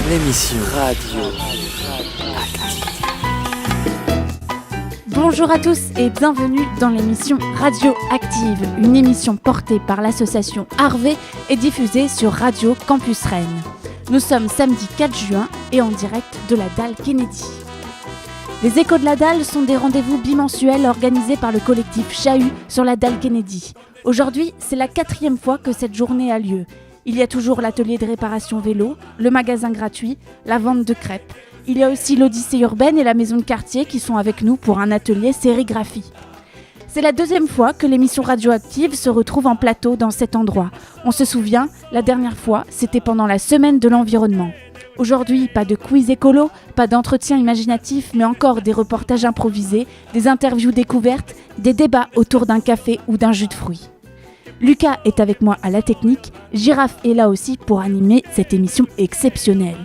L'émission radio. Bonjour à tous et bienvenue dans l'émission Radio Active, une émission portée par l'association Harvey et diffusée sur Radio Campus Rennes. Nous sommes samedi 4 juin et en direct de la Dalle Kennedy. Les Échos de la Dalle sont des rendez-vous bimensuels organisés par le collectif Chahut sur la Dalle Kennedy. Aujourd'hui, c'est la 4e fois que cette journée a lieu. Il y a toujours l'atelier de réparation vélo, le magasin gratuit, la vente de crêpes. Il y a aussi l'Odyssée urbaine et la maison de quartier qui sont avec nous pour un atelier sérigraphie. C'est la 2e fois que l'émission Radioactive se retrouve en plateau dans cet endroit. On se souvient, la dernière fois, c'était pendant la semaine de l'environnement. Aujourd'hui, pas de quiz écolo, pas d'entretien imaginatif, mais encore des reportages improvisés, des interviews découvertes, des débats autour d'un café ou d'un jus de fruits. Lucas est avec moi à la technique, Girafe est là aussi pour animer cette émission exceptionnelle.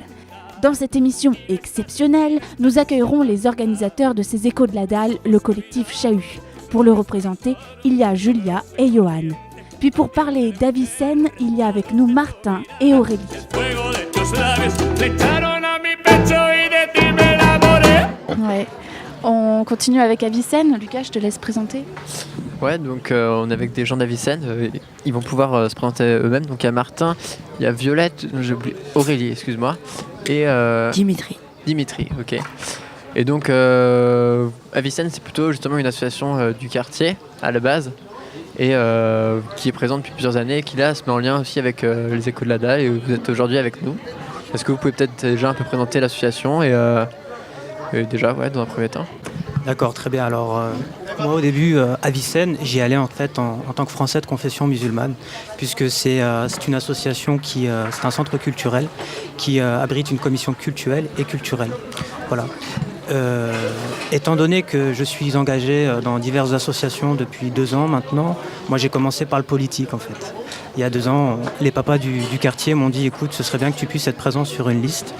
Dans cette émission exceptionnelle, nous accueillerons les organisateurs de ces Échos de la Dalle, le collectif Chahut. Pour le représenter, il y a Julia et Johan. Puis pour parler d'Avicenne, il y a avec nous Martin et Aurélie. Ouais. On continue avec Avicenne. Lucas, je te laisse présenter. Ouais, donc on est avec des gens d'Avicenne. Ils vont pouvoir se présenter eux-mêmes. Donc il y a Martin, il y a Violette, j'ai oublié, Aurélie, excuse-moi. Et Dimitri, ok. Et donc Avicenne, c'est plutôt justement une association du quartier à la base. Et qui est présente depuis plusieurs années et qui là se met en lien aussi avec les Échos de la Dalle. Et vous êtes aujourd'hui avec nous. Est-ce que vous pouvez peut-être déjà un peu présenter l'association et déjà, ouais, dans un premier temps. D'accord, très bien. Alors, moi, au début, Avicenne, j'y allais en fait en tant que Français de confession musulmane, puisque c'est une association c'est un centre culturel qui abrite une commission cultuelle et culturelle. Voilà. Étant donné que je suis engagé dans diverses associations depuis 2 ans maintenant, moi j'ai commencé par le politique en fait. Il y a 2 ans, les papas du quartier m'ont dit écoute, ce serait bien que tu puisses être présent sur une liste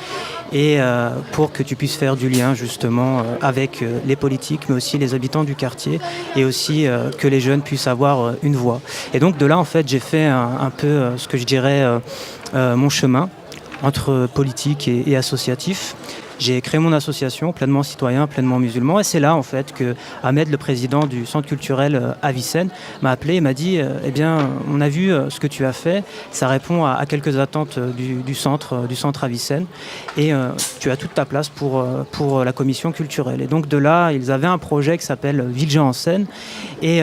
et pour que tu puisses faire du lien justement avec les politiques mais aussi les habitants du quartier et aussi que les jeunes puissent avoir une voix. Et donc de là en fait j'ai fait un peu ce que je dirais mon chemin entre politique et associatif. J'ai créé mon association, pleinement citoyen, pleinement musulman, et c'est là en fait que Ahmed, le président du centre culturel Avicenne, m'a appelé et m'a dit eh bien, on a vu ce que tu as fait, ça répond à quelques attentes du centre Avicenne, et tu as toute ta place pour la commission culturelle. Et donc de là, ils avaient un projet qui s'appelle Villejean en scène, et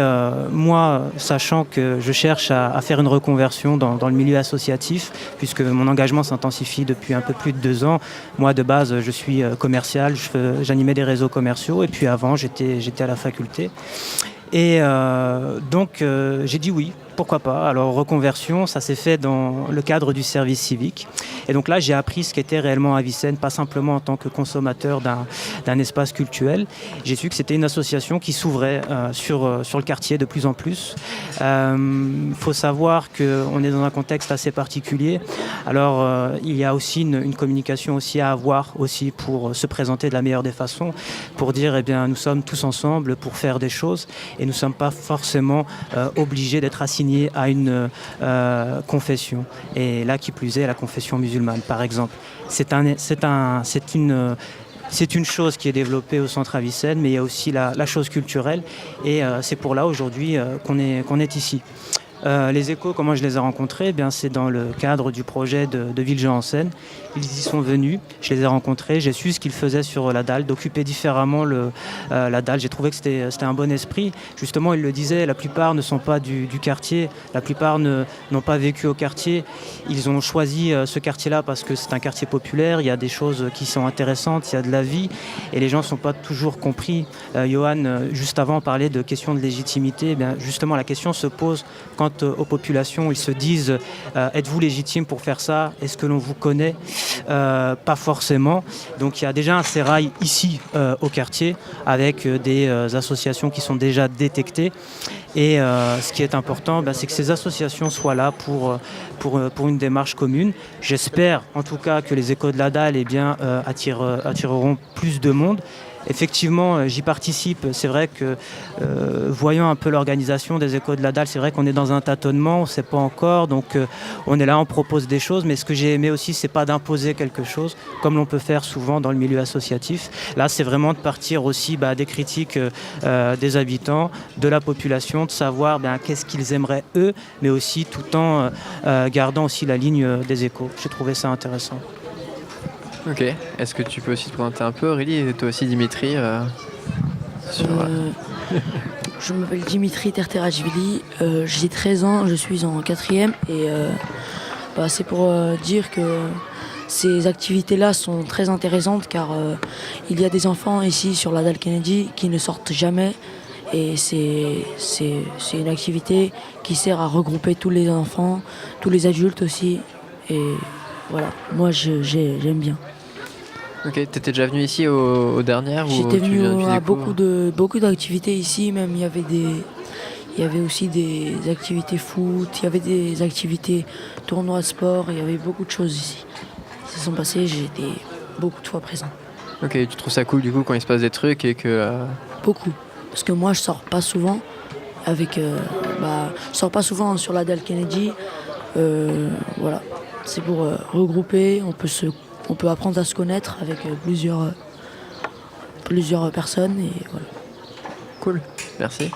moi, sachant que je cherche à faire une reconversion dans le milieu associatif, puisque mon engagement s'intensifie depuis un peu plus de 2 ans, moi de base, je suis commercial, j'animais des réseaux commerciaux et puis avant j'étais à la faculté et donc j'ai dit oui, pourquoi pas. Alors reconversion, ça s'est fait dans le cadre du service civique et donc là j'ai appris ce qu'était réellement Avicenne, pas simplement en tant que consommateur d'un espace culturel. J'ai su que c'était une association qui s'ouvrait sur le quartier de plus en plus. Faut savoir qu'on est dans un contexte assez particulier. Alors il y a aussi une communication aussi à avoir aussi pour se présenter de la meilleure des façons, pour dire eh bien nous sommes tous ensemble pour faire des choses et nous ne sommes pas forcément obligés d'être assignés à une confession. Et là qui plus est la confession musulmane par exemple. C'est une chose qui est développée au centre Avicenne, mais il y a aussi la chose culturelle et c'est pour là aujourd'hui qu'on est ici. Les Échos, comment je les ai rencontrés? C'est dans le cadre du projet de Villejean en scène. Ils y sont venus, je les ai rencontrés, j'ai su ce qu'ils faisaient sur la dalle, d'occuper différemment la dalle. J'ai trouvé que c'était un bon esprit. Justement, ils le disaient, la plupart ne sont pas du quartier, la plupart n'ont pas vécu au quartier. Ils ont choisi ce quartier-là parce que c'est un quartier populaire, il y a des choses qui sont intéressantes, il y a de la vie et les gens ne sont pas toujours compris. Johan, juste avant, parlait de questions de légitimité. Justement, la question se pose quand aux populations, ils se disent êtes-vous légitime pour faire ça? Est-ce que l'on vous connaît? Pas forcément. Donc il y a déjà un sérail ici au quartier avec des associations qui sont déjà détectées. Et ce qui est important, c'est que ces associations soient là pour une démarche commune. J'espère en tout cas que les Échos de la Dalle attireront plus de monde. effectivement, j'y participe. C'est vrai que, voyant un peu l'organisation des Échos de la Dalle, c'est vrai qu'on est dans un tâtonnement, on ne sait pas encore, donc on est là, on propose des choses, mais ce que j'ai aimé aussi, c'est pas d'imposer quelque chose, comme l'on peut faire souvent dans le milieu associatif. Là, c'est vraiment de partir aussi des critiques des habitants, de la population, de savoir qu'est-ce qu'ils aimeraient eux, mais aussi tout en gardant aussi la ligne des Échos. J'ai trouvé ça intéressant. Ok, est-ce que tu peux aussi te présenter un peu, Aurélie, et toi aussi Dimitri Je m'appelle Dimitri Terterachvili, j'ai 13 ans, je suis en 4e et c'est pour dire que ces activités-là sont très intéressantes car il y a des enfants ici sur la Dalle Kennedy qui ne sortent jamais et c'est une activité qui sert à regrouper tous les enfants, tous les adultes aussi et voilà, moi j'aime bien. Ok, t'étais déjà venu ici aux dernières? J'étais venu à beaucoup d'activités ici, même il y avait aussi des activités foot, il y avait des activités tournois de sport, il y avait beaucoup de choses ici qui se sont passées, j'ai été beaucoup de fois présent. Ok, tu trouves ça cool du coup quand il se passe des trucs et que... Beaucoup, parce que moi je sors pas souvent je sors pas souvent sur la Dalle Kennedy, voilà, c'est pour regrouper, on peut apprendre à se connaître avec plusieurs personnes et voilà. Cool, merci.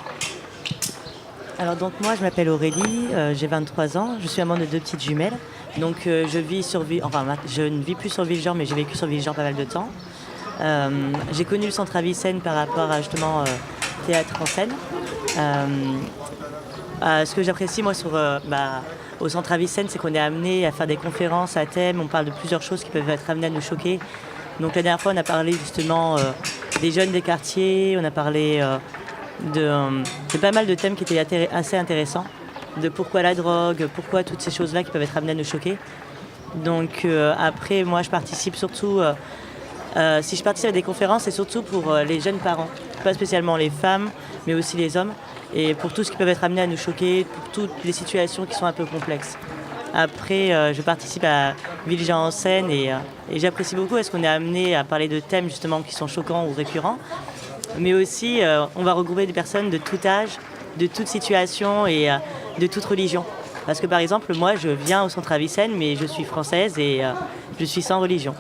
Alors donc moi je m'appelle Aurélie, j'ai 23 ans, je suis maman de 2 petites jumelles. Donc je ne vis plus sur Villejean mais j'ai vécu sur Villejean pas mal de temps. J'ai connu le centre Avicenne par rapport à justement théâtre en scène. Ce que j'apprécie moi au centre Avicenne, c'est qu'on est amené à faire des conférences à thème, on parle de plusieurs choses qui peuvent être amenées à nous choquer. Donc la dernière fois on a parlé justement des jeunes des quartiers, on a parlé de pas mal de thèmes qui étaient assez intéressants, de pourquoi la drogue, pourquoi toutes ces choses-là qui peuvent être amenées à nous choquer. Donc après moi je participe surtout, si je participe à des conférences c'est surtout pour les jeunes parents, pas spécialement les femmes mais aussi les hommes. Et pour tout ce qui peut être amené à nous choquer, pour toutes les situations qui sont un peu complexes. Après, je participe à Villejean en scène et j'apprécie beaucoup parce qu'on est amené à parler de thèmes justement qui sont choquants ou récurrents. Mais aussi, on va regrouper des personnes de tout âge, de toute situation et de toute religion. Parce que par exemple, moi, je viens au centre Avicenne, mais je suis française et je suis sans religion.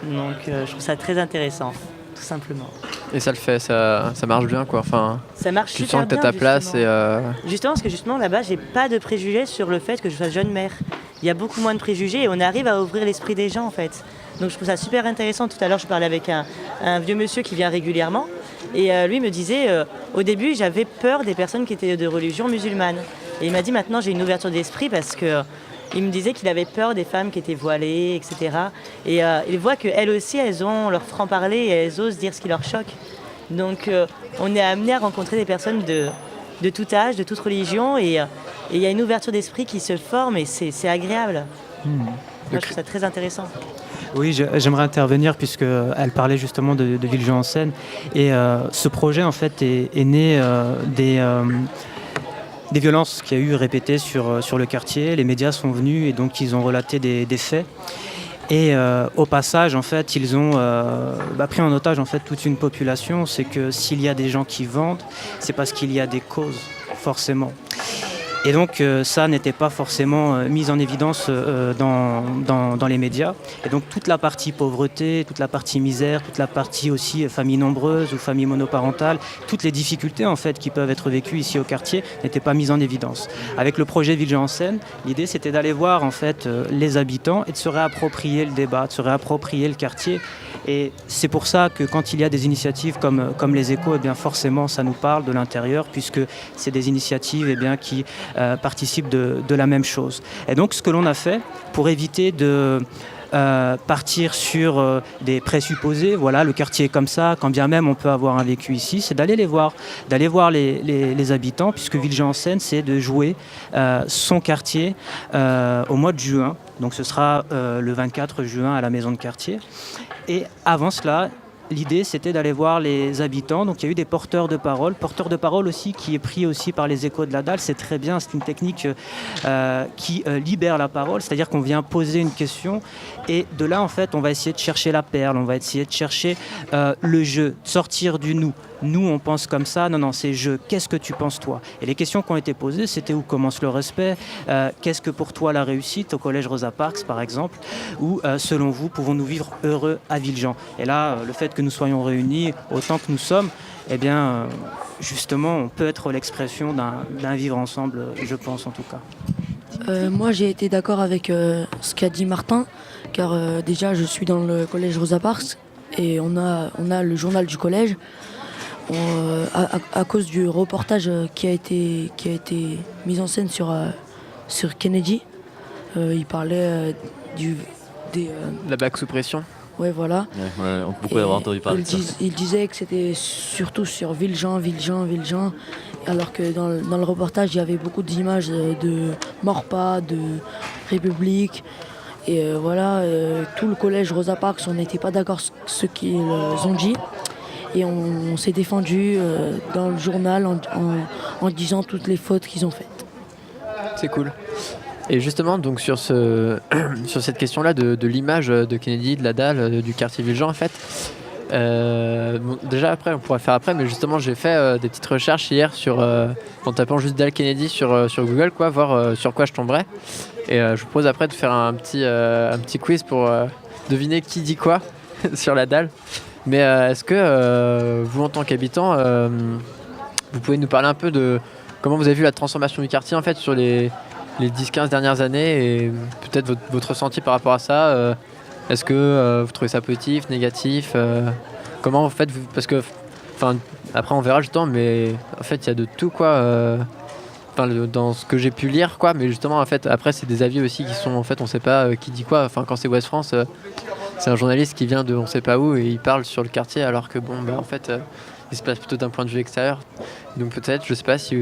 Donc, je trouve ça très intéressant, tout simplement. Et ça le fait, ça marche bien quoi. Enfin, ça marche tu super sens que bien, t'as ta place et Justement, parce que justement là-bas, j'ai pas de préjugés sur le fait que je sois jeune mère. Il y a beaucoup moins de préjugés et on arrive à ouvrir l'esprit des gens en fait. Donc je trouve ça super intéressant. Tout à l'heure, je parlais avec un vieux monsieur qui vient régulièrement et lui me disait au début, j'avais peur des personnes qui étaient de religion musulmane. Et il m'a dit maintenant j'ai une ouverture d'esprit parce que il me disait qu'il avait peur des femmes qui étaient voilées, etc. Et il voit qu'elles aussi, elles ont leur franc-parler et elles osent dire ce qui leur choque. Donc on est amené à rencontrer des personnes de tout âge, de toute religion. Et il y a une ouverture d'esprit qui se forme et c'est agréable. Moi, je trouve ça très intéressant. Oui, j'aimerais intervenir puisqu'elle parlait justement de Villejean en scène. Et ce projet, en fait, est né des violences qu'il y a eu répétées sur le quartier. Les médias sont venus et donc ils ont relaté des faits. Et au passage, en fait, ils ont pris en otage en fait, toute une population. C'est que s'il y a des gens qui vendent, c'est parce qu'il y a des causes, forcément. Et donc ça n'était pas forcément mis en évidence dans les médias. Et donc toute la partie pauvreté, toute la partie misère, toute la partie aussi famille nombreuse ou famille monoparentale, toutes les difficultés en fait qui peuvent être vécues ici au quartier n'étaient pas mises en évidence. Avec le projet Villejean en scène, l'idée c'était d'aller voir en fait les habitants et de se réapproprier le débat, de se réapproprier le quartier. Et c'est pour ça que quand il y a des initiatives comme les Échos, eh bien forcément ça nous parle de l'intérieur puisque c'est des initiatives eh bien, qui participent de la même chose. Et donc ce que l'on a fait pour éviter de partir sur des présupposés, voilà le quartier est comme ça, quand bien même on peut avoir un vécu ici, c'est d'aller les voir, les habitants, puisque Villejean en scène c'est de jouer son quartier au mois de juin, donc ce sera le 24 juin à la maison de quartier. Et avant cela, l'idée, c'était d'aller voir les habitants. Donc, il y a eu des porteurs de parole aussi qui est pris aussi par les échos de la dalle. C'est très bien, c'est une technique qui libère la parole, c'est-à-dire qu'on vient poser une question et de là, en fait, on va essayer de chercher la perle, on va essayer de chercher le je, sortir du nous. Nous, on pense comme ça. Non, c'est je. Qu'est-ce que tu penses, toi? Et les questions qui ont été posées, c'était où commence le respect? Qu'est-ce que pour toi la réussite au collège Rosa Parks, par exemple? Ou selon vous, pouvons-nous vivre heureux à Villejean? Et là, le fait que nous soyons réunis autant que nous sommes, eh bien, justement, on peut être l'expression d'un vivre ensemble, je pense en tout cas. Moi, j'ai été d'accord avec ce qu'a dit Martin, car déjà, je suis dans le collège Rosa Parks et on a le journal du collège. À cause du reportage qui a été mis en scène sur Kennedy, il parlait la bague sous pression. Ouais, voilà. Ouais, on peut beaucoup avoir entendu parler de ça. Il disait que c'était surtout sur Villejean, alors que dans le reportage, il y avait beaucoup d'images de Maurepas, de République. Et voilà, tout le collège Rosa Parks, on n'était pas d'accord sur ce qu'ils ont dit. Et on s'est défendu dans le journal en disant toutes les fautes qu'ils ont faites. C'est cool. Et justement, donc sur cette question-là de l'image de Kennedy, de la dalle, du quartier Villejean, en fait, déjà après, on pourra le faire après, mais justement, j'ai fait des petites recherches hier en tapant juste dalle Kennedy sur Google, quoi, voir sur quoi je tomberais. Et je vous propose après de faire un petit quiz pour deviner qui dit quoi sur la dalle. Mais est-ce que vous, en tant qu'habitant, vous pouvez nous parler un peu de comment vous avez vu la transformation du quartier en fait sur les 10-15 dernières années et peut-être votre ressenti par rapport à ça. Est-ce que vous trouvez ça positif, négatif? Comment en fait parce que après on verra justement, mais en fait il y a de tout quoi. Dans ce que j'ai pu lire quoi, mais justement en fait après c'est des avis aussi qui sont en fait on sait pas qui dit quoi. Quand c'est Ouest France. C'est un journaliste qui vient de on sait pas où et il parle sur le quartier alors que en fait il se place plutôt d'un point de vue extérieur. Donc peut-être, je sais pas si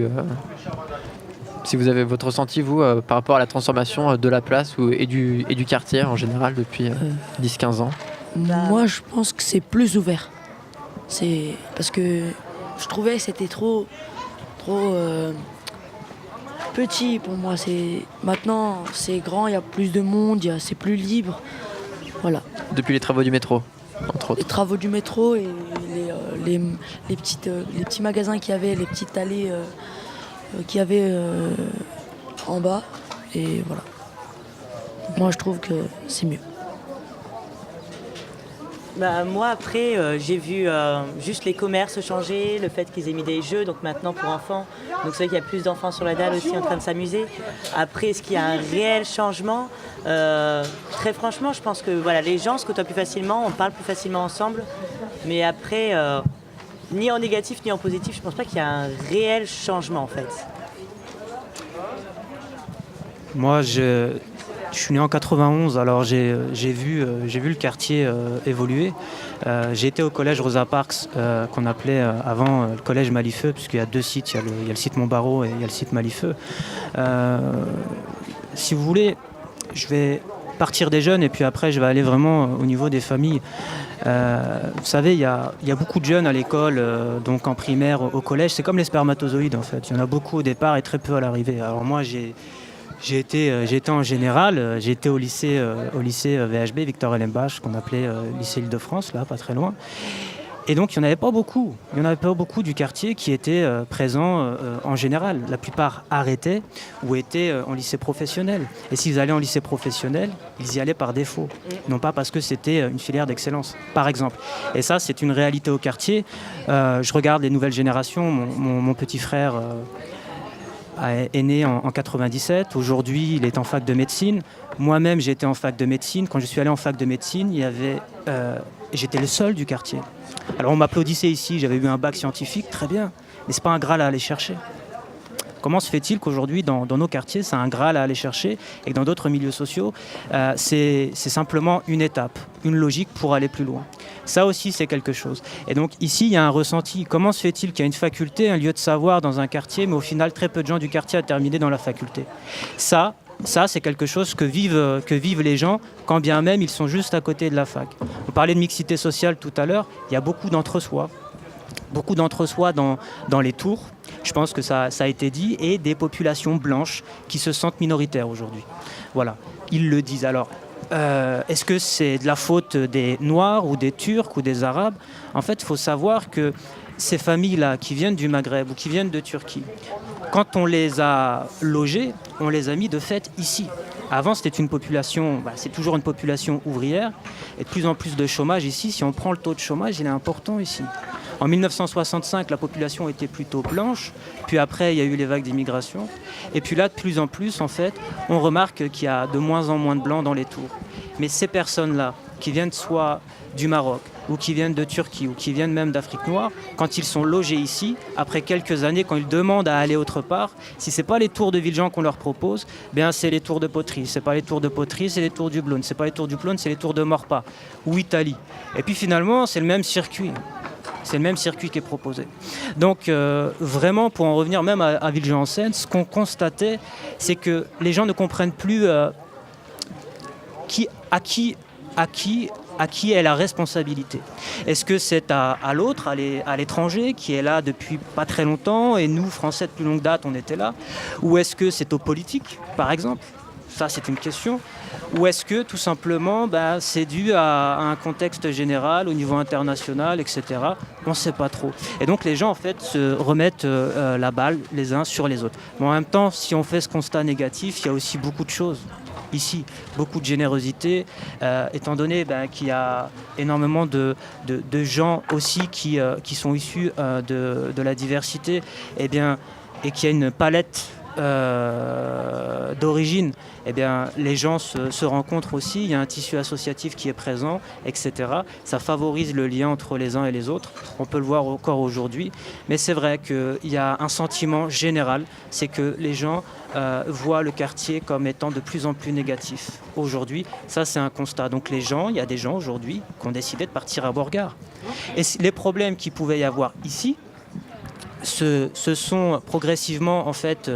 vous avez votre ressenti vous par rapport à la transformation de la place et du quartier en général depuis 10-15 ans. Moi je pense que c'est plus ouvert. C'est parce que je trouvais que c'était trop petit pour moi. Maintenant c'est grand, il y a plus de monde, c'est plus libre. Voilà. Depuis les travaux du métro, entre autres. Les travaux du métro et les petits magasins qu'il y avait, les petites allées qu'il y avait en bas. Et voilà. Moi, je trouve que c'est mieux. Moi, après, j'ai vu juste les commerces changer, le fait qu'ils aient mis des jeux, donc maintenant pour enfants. Donc c'est vrai qu'il y a plus d'enfants sur la dalle aussi en train de s'amuser. Après, est-ce qu'il y a un réel changement? Très franchement, je pense que les gens se côtoient plus facilement, on parle plus facilement ensemble. Mais après, ni en négatif ni en positif, je pense pas qu'il y a un réel changement en fait. Moi, je suis né en 91, alors j'ai vu le quartier évoluer. J'ai été au collège Rosa Parks, qu'on appelait avant le collège Malifeux, puisqu'il y a deux sites, il y a le site Montbarreau et il y a le site Malifeux. Si vous voulez, je vais partir des jeunes et puis après je vais aller vraiment au niveau des familles. Vous savez, il y a beaucoup de jeunes à l'école, donc en primaire, au collège. C'est comme les spermatozoïdes en fait. Il y en a beaucoup au départ et très peu à l'arrivée. Alors moi, j'ai été en général, j'ai été au lycée VHB, Victor Ellenbach, qu'on appelait lycée Île-de-France, là, pas très loin. Et donc, il n'y en avait pas beaucoup. Il n'y en avait pas beaucoup du quartier qui étaient présents en général. La plupart arrêtaient ou étaient en lycée professionnel. Et s'ils allaient en lycée professionnel, ils y allaient par défaut. Non pas parce que c'était une filière d'excellence, par exemple. Et ça, c'est une réalité au quartier. Je regarde les nouvelles générations. Mon petit frère est né en 97. Aujourd'hui, il est en fac de médecine. Moi-même, j'étais en fac de médecine. Quand je suis allé en fac de médecine, j'étais le seul du quartier. Alors on m'applaudissait ici, j'avais eu un bac scientifique, très bien, mais c'est pas un Graal à aller chercher. Comment se fait-il qu'aujourd'hui, dans nos quartiers, c'est un Graal à aller chercher et que dans d'autres milieux sociaux, c'est simplement une étape, une logique pour aller plus loin. Ça aussi, c'est quelque chose. Et donc ici, il y a un ressenti. Comment se fait-il qu'il y a une faculté, un lieu de savoir dans un quartier, mais au final, très peu de gens du quartier a terminé dans la faculté? Ça, ça, c'est quelque chose que vivent les gens, quand bien même ils sont juste à côté de la fac. On parlait de mixité sociale tout à l'heure, il y a beaucoup d'entre-soi dans les tours, je pense que ça a été dit, et des populations blanches qui se sentent minoritaires aujourd'hui. Voilà, ils le disent. Alors, est-ce que c'est de la faute des Noirs ou des Turcs ou des Arabes ? En fait, il faut savoir que ces familles-là qui viennent du Maghreb ou qui viennent de Turquie, quand on les a logées, on les a mis de fait ici. Avant, c'était une population, c'est toujours une population ouvrière, et de plus en plus de chômage ici. Si on prend le taux de chômage, il est important ici. En 1965, la population était plutôt blanche, puis après, il y a eu les vagues d'immigration. Et puis là, de plus en plus, en fait, on remarque qu'il y a de moins en moins de blancs dans les tours. Mais ces personnes-là, qui viennent soit du Maroc, ou qui viennent de Turquie, ou qui viennent même d'Afrique noire, quand ils sont logés ici, après quelques années, quand ils demandent à aller autre part, si ce n'est pas les tours de Villejean qu'on leur propose, bien c'est les tours de Poterie. C'est pas les tours de Poterie, c'est les tours du Blône. C'est pas les tours du Blône, c'est les tours de Morpa, ou Italie. Et puis finalement, c'est le même circuit. C'est le même circuit qui est proposé. Donc vraiment, pour en revenir même à Villejean-en-Seine, ce qu'on constatait, c'est que les gens ne comprennent plus à qui est la responsabilité. Est-ce que c'est à l'autre, à l'étranger, qui est là depuis pas très longtemps, et nous, Français de plus longue date, on était là? Ou est-ce que c'est aux politiques, par exemple? Ça, c'est une question. Ou est-ce que, tout simplement, c'est dû à un contexte général, au niveau international, etc. On ne sait pas trop. Et donc, les gens, en fait, se remettent la balle les uns sur les autres. Mais en même temps, si on fait ce constat négatif, il y a aussi beaucoup de choses. Ici, beaucoup de générosité, étant donné qu'il y a énormément de gens aussi qui sont issus de la diversité, et qu'il y a une palette d'origine, les gens se rencontrent aussi, il y a un tissu associatif qui est présent, etc. Ça favorise le lien entre les uns et les autres. On peut le voir encore aujourd'hui, mais c'est vrai qu'il y a un sentiment général, c'est que les gens voient le quartier comme étant de plus en plus négatif aujourd'hui. Ça, c'est un constat. Donc il y a des gens aujourd'hui qui ont décidé de partir à Beauregard. Et les problèmes qu'il pouvait y avoir ici se sont progressivement en fait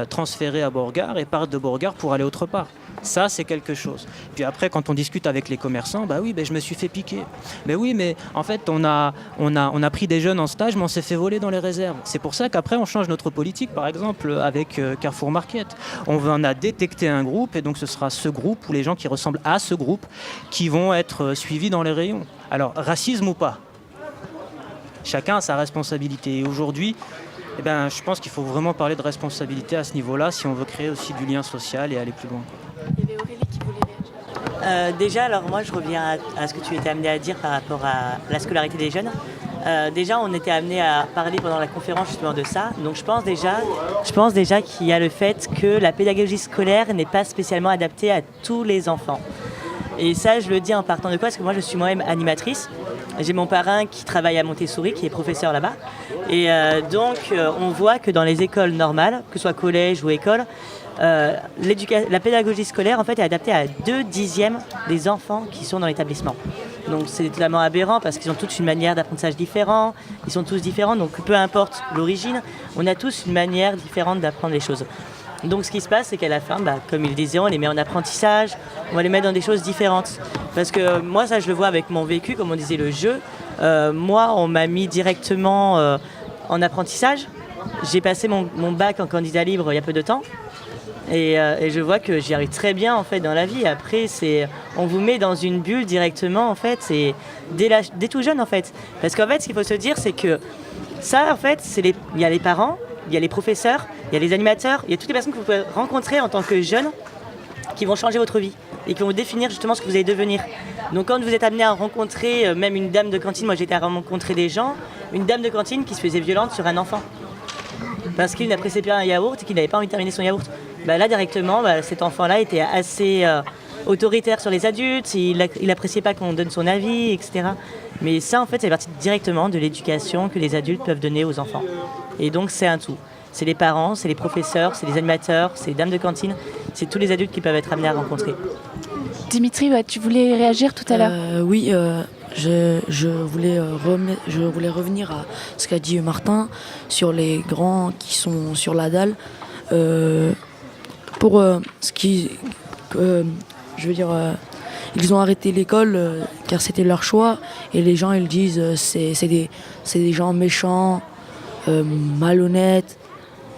transférés à Beauregard et partent de Beauregard pour aller autre part. Ça, c'est quelque chose. Puis après, quand on discute avec les commerçants, je me suis fait piquer. Mais en fait, on a pris des jeunes en stage, mais on s'est fait voler dans les réserves. C'est pour ça qu'après, on change notre politique, par exemple, avec Carrefour Market. On en a détecté un groupe, et donc ce sera ce groupe, ou les gens qui ressemblent à ce groupe, qui vont être suivis dans les rayons. Alors, racisme ou pas ? Chacun a sa responsabilité. Et aujourd'hui, je pense qu'il faut vraiment parler de responsabilité à ce niveau-là si on veut créer aussi du lien social et aller plus loin. Il y avait Aurélie qui voulait réagir. Déjà, alors moi, je reviens à ce que tu étais amené à dire par rapport à la scolarité des jeunes. Déjà, on était amené à parler pendant la conférence justement de ça. Donc, je pense déjà qu'il y a le fait que la pédagogie scolaire n'est pas spécialement adaptée à tous les enfants. Et ça, je le dis en partant de quoi ? Parce que moi, je suis moi-même animatrice. J'ai mon parrain qui travaille à Montessori, qui est professeur là-bas. Et donc, on voit que dans les écoles normales, que ce soit collège ou école, la pédagogie scolaire en fait, est adaptée à 2/10 des enfants qui sont dans l'établissement. Donc, c'est totalement aberrant parce qu'ils ont tous une manière d'apprentissage différente. Ils sont tous différents, donc peu importe l'origine, on a tous une manière différente d'apprendre les choses. Donc ce qui se passe, c'est qu'à la fin, comme il disait, on les met en apprentissage, on va les mettre dans des choses différentes. Parce que moi, ça je le vois avec mon vécu, comme on disait le jeu. Moi, on m'a mis directement en apprentissage. J'ai passé mon bac en candidat libre il y a peu de temps. Et je vois que j'y arrive très bien en fait dans la vie. Après, on vous met dans une bulle directement en fait, c'est dès tout jeune en fait. Parce qu'en fait, ce qu'il faut se dire, c'est que ça en fait, il y a les parents, il y a les professeurs, il y a les animateurs, il y a toutes les personnes que vous pouvez rencontrer en tant que jeune qui vont changer votre vie et qui vont définir justement ce que vous allez devenir. Donc quand vous êtes amené à rencontrer même une dame de cantine, moi j'ai été à rencontrer des gens, une dame de cantine qui se faisait violente sur un enfant parce qu'il n'appréciait pas un yaourt et qu'il n'avait pas envie de terminer son yaourt. Là directement, cet enfant-là était assez autoritaire sur les adultes, il n'appréciait pas qu'on donne son avis, etc. Mais ça en fait c'est parti directement de l'éducation que les adultes peuvent donner aux enfants. Et donc c'est un tout. C'est les parents, c'est les professeurs, c'est les animateurs, c'est les dames de cantine, c'est tous les adultes qui peuvent être amenés à rencontrer. Dimitri, tu voulais réagir tout à l'heure ? Oui, je voulais revenir à ce qu'a dit Martin sur les grands qui sont sur la dalle. pour je veux dire, ils ont arrêté l'école car c'était leur choix et les gens ils disent c'est des gens méchants, malhonnêtes,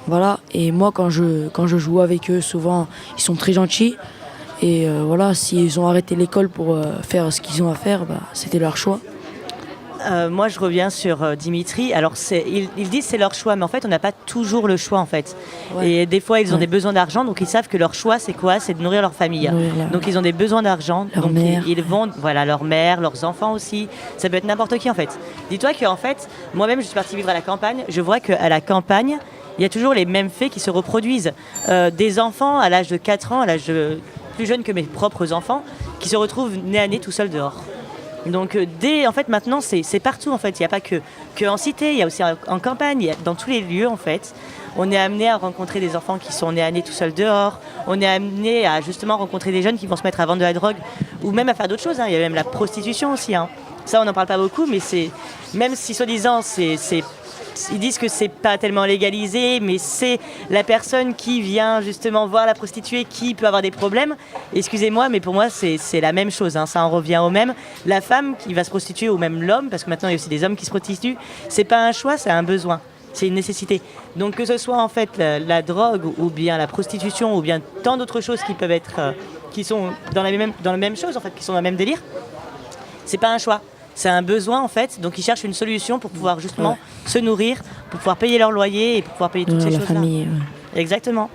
voilà. Et moi quand je joue avec eux, souvent ils sont très gentils et voilà, s'ils ont arrêté l'école pour faire ce qu'ils ont à faire, c'était leur choix. Moi, je reviens sur Dimitri. Alors, ils disent c'est leur choix, mais en fait, on n'a pas toujours le choix, en fait. Ouais. Et des fois, ils ont des besoins d'argent, donc ils savent que leur choix, c'est quoi? C'est de nourrir leur famille. Donc, ils ont des besoins d'argent. Leur donc, mère. Ils vont, voilà, leur mère, leurs enfants aussi. Ça peut être n'importe qui, en fait. Dis-toi qu'en fait, moi-même, je suis partie vivre à la campagne. Je vois qu'à la campagne, il y a toujours les mêmes faits qui se reproduisent. Des enfants à l'âge de 4 ans, à l'âge plus jeune que mes propres enfants, qui se retrouvent nez à nez tout seuls dehors. Donc en fait maintenant c'est partout en fait, il n'y a pas que en cité, il y a aussi en campagne, dans tous les lieux en fait. On est amené à rencontrer des enfants qui sont nés à nez tout seuls dehors, on est amené à justement rencontrer des jeunes qui vont se mettre à vendre de la drogue ou même à faire d'autres choses, hein. Il y a même la prostitution aussi, hein. Ça on n'en parle pas beaucoup, mais même si soi-disant ils disent que c'est pas tellement légalisé, mais c'est la personne qui vient justement voir la prostituée qui peut avoir des problèmes. Excusez-moi, mais pour moi, c'est la même chose, hein. Ça en revient au même. La femme qui va se prostituer ou même l'homme, parce que maintenant il y a aussi des hommes qui se prostituent, c'est pas un choix, c'est un besoin. C'est une nécessité. Donc que ce soit en fait la drogue ou bien la prostitution ou bien tant d'autres choses qui peuvent être, qui sont dans la même chose en fait, qui sont dans le même délire, c'est pas un choix. C'est un besoin en fait, donc ils cherchent une solution pour pouvoir justement se nourrir, pour pouvoir payer leur loyer et pour pouvoir payer toutes ces choses-là. La famille. Exactement.